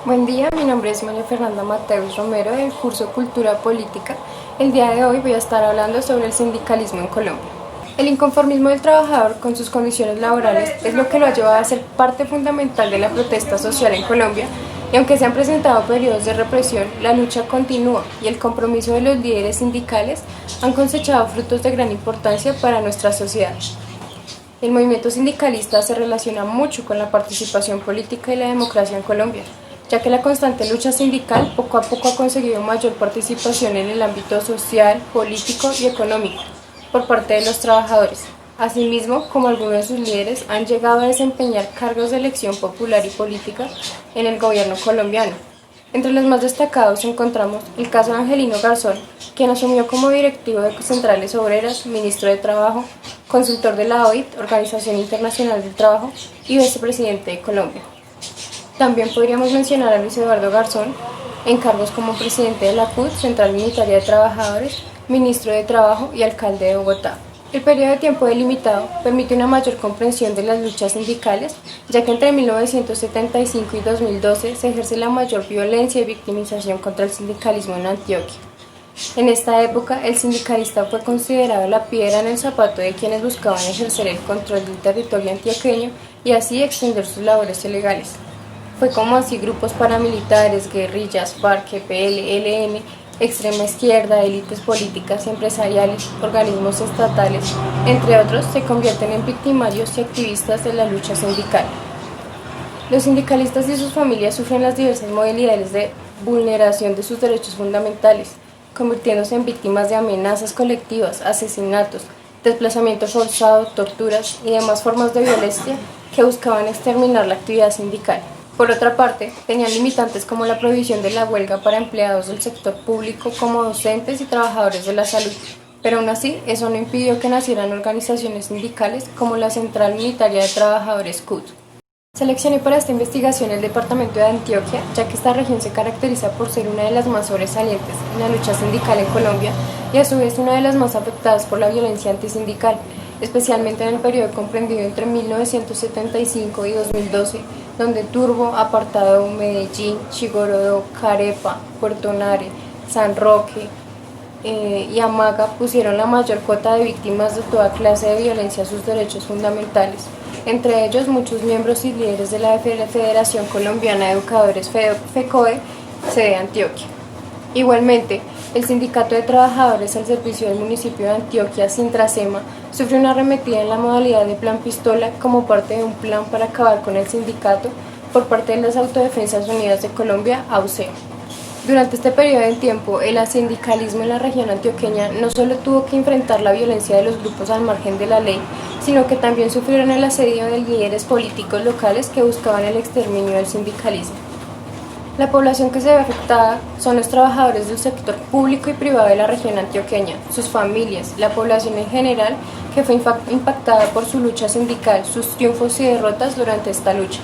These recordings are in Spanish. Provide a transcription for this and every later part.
Buen día, mi nombre es María Fernanda Mateus Romero del curso Cultura Política. El día de hoy voy a estar hablando sobre el sindicalismo en Colombia. El inconformismo del trabajador con sus condiciones laborales es lo que lo ha llevado a ser parte fundamental de la protesta social en Colombia, y aunque se han presentado periodos de represión, la lucha continúa y el compromiso de los líderes sindicales han cosechado frutos de gran importancia para nuestra sociedad. El movimiento sindicalista se relaciona mucho con la participación política y la democracia en Colombia, ya que la constante lucha sindical poco a poco ha conseguido mayor participación en el ámbito social, político y económico por parte de los trabajadores. Asimismo, como algunos de sus líderes han llegado a desempeñar cargos de elección popular y política en el gobierno colombiano. Entre los más destacados encontramos el caso de Angelino Garzón, quien asumió como directivo de Centrales Obreras, ministro de Trabajo, consultor de la OIT, Organización Internacional del Trabajo, y vicepresidente de Colombia. También podríamos mencionar a Luis Eduardo Garzón, en cargos como presidente de la CUT, Central Unitaria de Trabajadores, ministro de Trabajo y alcalde de Bogotá. El periodo de tiempo delimitado permite una mayor comprensión de las luchas sindicales, ya que entre 1975 y 2012 se ejerce la mayor violencia y victimización contra el sindicalismo en Antioquia. En esta época, el sindicalista fue considerado la piedra en el zapato de quienes buscaban ejercer el control del territorio antioqueño y así extender sus labores ilegales. Fue como así grupos paramilitares, guerrillas, FARC, EPL, ELN, extrema izquierda, élites políticas y empresariales, organismos estatales, entre otros, se convierten en victimarios y activistas de la lucha sindical. Los sindicalistas y sus familias sufren las diversas modalidades de vulneración de sus derechos fundamentales, convirtiéndose en víctimas de amenazas colectivas, asesinatos, desplazamiento forzado, torturas y demás formas de violencia que buscaban exterminar la actividad sindical. Por otra parte, tenían limitantes como la prohibición de la huelga para empleados del sector público como docentes y trabajadores de la salud, pero aún así eso no impidió que nacieran organizaciones sindicales como la Central Unitaria de Trabajadores CUT. Seleccioné para esta investigación el departamento de Antioquia, ya que esta región se caracteriza por ser una de las más sobresalientes en la lucha sindical en Colombia y a su vez una de las más afectadas por la violencia antisindical, especialmente en el periodo comprendido entre 1975 y 2012, donde Turbo, Apartado, Medellín, Chigorodó, Carepa, Puerto Nare, San Roque y Amaga pusieron la mayor cuota de víctimas de toda clase de violencia a sus derechos fundamentales, entre ellos muchos miembros y líderes de la Federación Colombiana de Educadores FECODE, sede Antioquia. Igualmente, el Sindicato de Trabajadores al Servicio del Municipio de Antioquia, Sintrasema, sufrió una arremetida en la modalidad de Plan Pistola como parte de un plan para acabar con el sindicato por parte de las Autodefensas Unidas de Colombia, AUC. Durante este periodo de tiempo, el asindicalismo en la región antioqueña no solo tuvo que enfrentar la violencia de los grupos al margen de la ley, sino que también sufrieron el asedio de líderes políticos locales que buscaban el exterminio del sindicalismo. La población que se ve afectada son los trabajadores del sector público y privado de la región antioqueña, sus familias, la población en general que fue impactada por su lucha sindical, sus triunfos y derrotas durante esta lucha.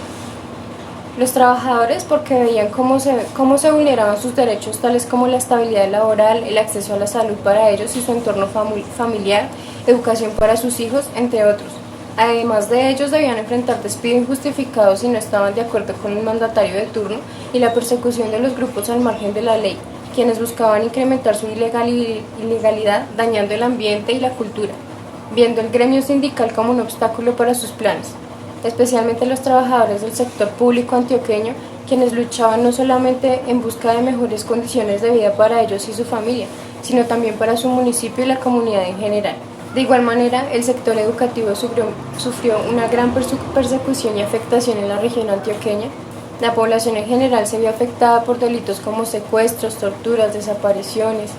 Los trabajadores porque veían cómo se vulneraban sus derechos tales como la estabilidad laboral, el acceso a la salud para ellos y su entorno familiar, educación para sus hijos, entre otros. Además de ellos, debían enfrentar despidos injustificados si no estaban de acuerdo con el mandatario de turno y la persecución de los grupos al margen de la ley, quienes buscaban incrementar su ilegalidad dañando el ambiente y la cultura, viendo el gremio sindical como un obstáculo para sus planes, especialmente los trabajadores del sector público antioqueño, quienes luchaban no solamente en busca de mejores condiciones de vida para ellos y su familia, sino también para su municipio y la comunidad en general. De igual manera, el sector educativo sufrió una gran persecución y afectación en la región antioqueña. La población en general se vio afectada por delitos como secuestros, torturas, desapariciones,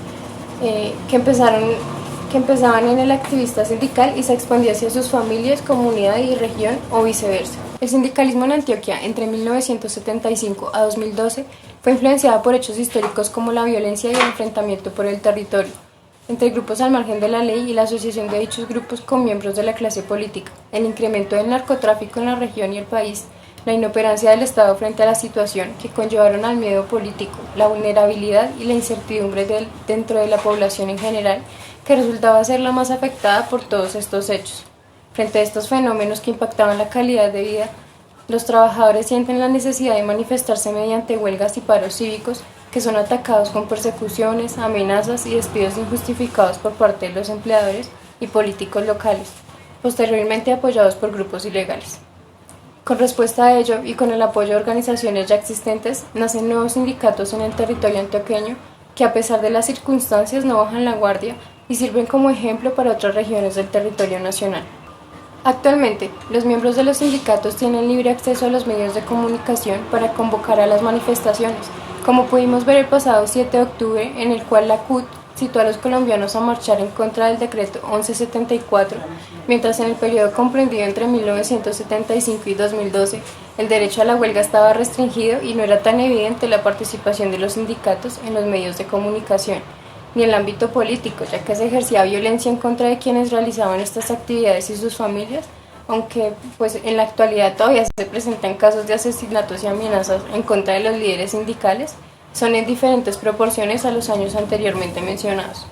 que empezaban en el activista sindical y se expandía hacia sus familias, comunidad y región o viceversa. El sindicalismo en Antioquia entre 1975 a 2012 fue influenciado por hechos históricos como la violencia y el enfrentamiento por el territorio entre grupos al margen de la ley y la asociación de dichos grupos con miembros de la clase política, el incremento del narcotráfico en la región y el país, la inoperancia del Estado frente a la situación que conllevaron al miedo político, la vulnerabilidad y la incertidumbre dentro de la población en general, que resultaba ser la más afectada por todos estos hechos. Frente a estos fenómenos que impactaban la calidad de vida Los trabajadores sienten la necesidad de manifestarse mediante huelgas y paros cívicos que son atacados con persecuciones, amenazas y despidos injustificados por parte de los empleadores y políticos locales, posteriormente apoyados por grupos ilegales. Con respuesta a ello y con el apoyo de organizaciones ya existentes, nacen nuevos sindicatos en el territorio antioqueño que, a pesar de las circunstancias, no bajan la guardia y sirven como ejemplo para otras regiones del territorio nacional. Actualmente, los miembros de los sindicatos tienen libre acceso a los medios de comunicación para convocar a las manifestaciones, como pudimos ver el pasado 7 de octubre, en el cual la CUT citó a los colombianos a marchar en contra del decreto 1174, mientras en el periodo comprendido entre 1975 y 2012 el derecho a la huelga estaba restringido y no era tan evidente la participación de los sindicatos en los medios de comunicación, ni en el ámbito político, ya que se ejercía violencia en contra de quienes realizaban estas actividades y sus familias, aunque pues en la actualidad todavía se presentan casos de asesinatos y amenazas en contra de los líderes sindicales, son en diferentes proporciones a los años anteriormente mencionados.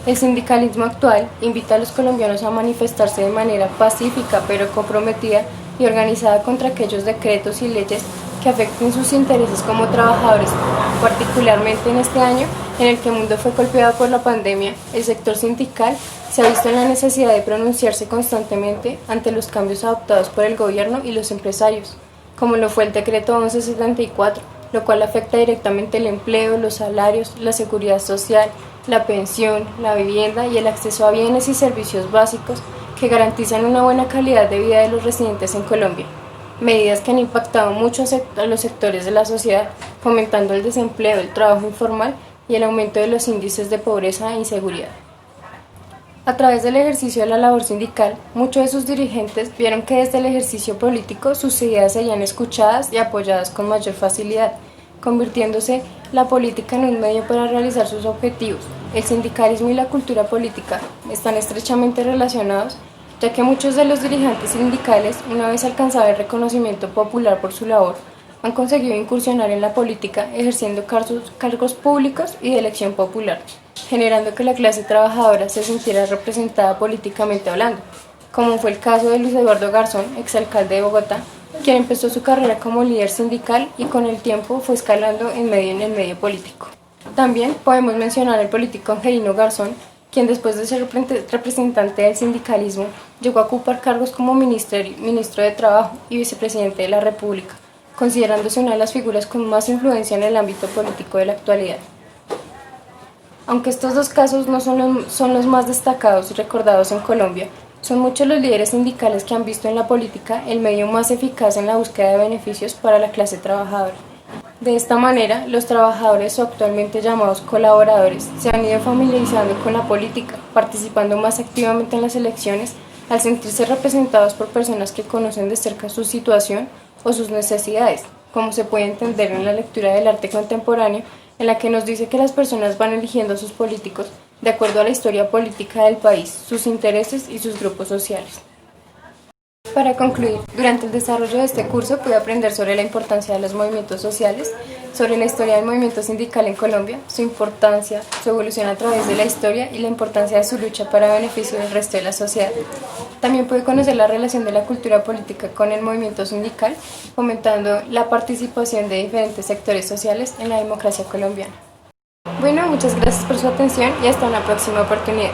El sindicalismo actual invita a los colombianos a manifestarse de manera pacífica pero comprometida y organizada contra aquellos decretos y leyes que afecten sus intereses como trabajadores. Particularmente en este año, en el que el mundo fue golpeado por la pandemia, el sector sindical se ha visto en la necesidad de pronunciarse constantemente ante los cambios adoptados por el gobierno y los empresarios, como lo fue el decreto 1174, lo cual afecta directamente el empleo, los salarios, la seguridad social, la pensión, la vivienda y el acceso a bienes y servicios básicos que garantizan una buena calidad de vida de los residentes en Colombia. Medidas que han impactado mucho a los sectores de la sociedad, fomentando el desempleo, el trabajo informal y el aumento de los índices de pobreza e inseguridad. A través del ejercicio de la labor sindical, muchos de sus dirigentes vieron que desde el ejercicio político sus ideas serían escuchadas y apoyadas con mayor facilidad, convirtiéndose la política en un medio para realizar sus objetivos. El sindicalismo y la cultura política están estrechamente relacionados, ya que muchos de los dirigentes sindicales, una vez alcanzado el reconocimiento popular por su labor, han conseguido incursionar en la política ejerciendo cargos públicos y de elección popular, generando que la clase trabajadora se sintiera representada políticamente hablando, como fue el caso de Luis Eduardo Garzón, exalcalde de Bogotá, quien empezó su carrera como líder sindical y con el tiempo fue escalando en el medio político. También podemos mencionar al político Angelino Garzón, quien después de ser representante del sindicalismo llegó a ocupar cargos como ministro de Trabajo y vicepresidente de la República, considerándose una de las figuras con más influencia en el ámbito político de la actualidad. Aunque estos dos casos no son los más destacados y recordados en Colombia, son muchos los líderes sindicales que han visto en la política el medio más eficaz en la búsqueda de beneficios para la clase trabajadora. De esta manera, los trabajadores o actualmente llamados colaboradores se han ido familiarizando con la política, participando más activamente en las elecciones al sentirse representados por personas que conocen de cerca su situación o sus necesidades, como se puede entender en la lectura del arte contemporáneo, en la que nos dice que las personas van eligiendo a sus políticos de acuerdo a la historia política del país, sus intereses y sus grupos sociales. Para concluir, durante el desarrollo de este curso pude aprender sobre la importancia de los movimientos sociales, sobre la historia del movimiento sindical en Colombia, su importancia, su evolución a través de la historia y la importancia de su lucha para beneficio del resto de la sociedad. También pude conocer la relación de la cultura política con el movimiento sindical, fomentando la participación de diferentes sectores sociales en la democracia colombiana. Bueno, muchas gracias por su atención y hasta una próxima oportunidad.